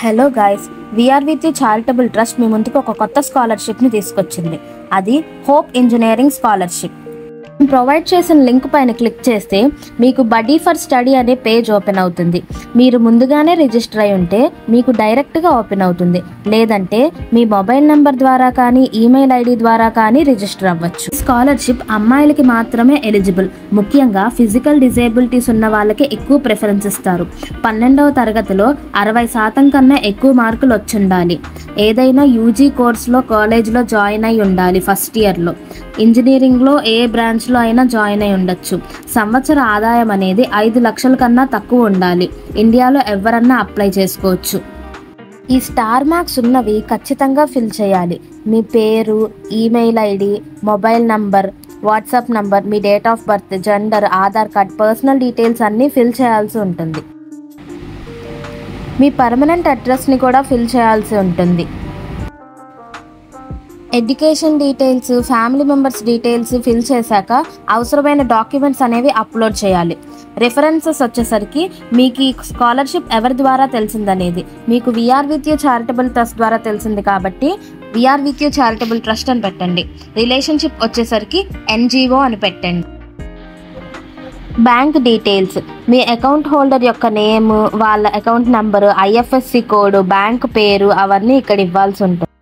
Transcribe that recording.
Hello guys, we are with you charitable trust మీ ముందుకు ఒక కొత్త స్కాలర్షిప్ని తీసుకొచ్చింది. అది హోప్ ఇంజనీరింగ్ స్కాలర్షిప్. ప్రొవైడ్ చేసిన లింక్ పైన క్లిక్ చేస్తే మీకు బడ్డీ ఫర్ స్టడీ అనే పేజ్ ఓపెన్ అవుతుంది. మీరు ముందుగానే రిజిస్టర్ అయి ఉంటే మీకు డైరెక్ట్గా ఓపెన్ అవుతుంది. లేదంటే మీ మొబైల్ నెంబర్ ద్వారా కానీ ఈమెయిల్ ఐడి ద్వారా కానీ రిజిస్టర్ అవ్వచ్చు. స్కాలర్షిప్ అమ్మాయిలకి మాత్రమే ఎలిజిబుల్. ముఖ్యంగా ఫిజికల్ డిజేబిలిటీస్ ఉన్న వాళ్ళకి ఎక్కువ ప్రిఫరెన్స్ ఇస్తారు. 12వ తరగతిలో 60% కన్నా ఎక్కువ మార్కులు వచ్చుండాలి. ఏదైనా యూజీ కోర్సులో కాలేజ్లో జాయిన్ అయి ఉండాలి. ఫస్ట్ ఇయర్లో ఇంజనీరింగ్లో ఏ బ్రాంచ్లో అయినా జాయిన్ అయి ఉండొచ్చు. సంవత్సర ఆదాయం అనేది 5 లక్షల కన్నా తక్కువ ఉండాలి. ఇండియాలో ఎవరన్నా అప్లై చేసుకోవచ్చు. ఈ స్టార్ మార్క్స్ ఉన్నవి ఖచ్చితంగా ఫిల్ చేయాలి. మీ పేరు, email ID, mobile number, WhatsApp number, me date of birth, gender, Aadhaar card, personal details అన్నీ ఫిల్ చేయాల్సి ఉంటుంది. మీ పర్మనెంట్ అడ్రస్ని కూడా ఫిల్ చేయాల్సి ఉంటుంది. Education details, family members details fill చేశాక అవసరమైన డాక్యుమెంట్స్ అనేవి అప్లోడ్ చేయాలి. రిఫరెన్సెస్ వచ్చేసరికి మీకు ఈ స్కాలర్షిప్ ఎవరి ద్వారా తెలిసిందనేది మీకు we are with you charitable trust ద్వారా తెలిసింది కాబట్టి we are with you charitable trust అని పెట్టండి. రిలేషన్షిప్ వచ్చేసరికి ఎన్జిఓ అని పెట్టండి. బ్యాంక్ డీటెయిల్స్, మీ అకౌంట్ హోల్డర్ యొక్క నేమ్, వాళ్ళ account number, IFSC code, bank పేరు అవన్నీ ఇక్కడ ఇవ్వాల్సి ఉంటుంది.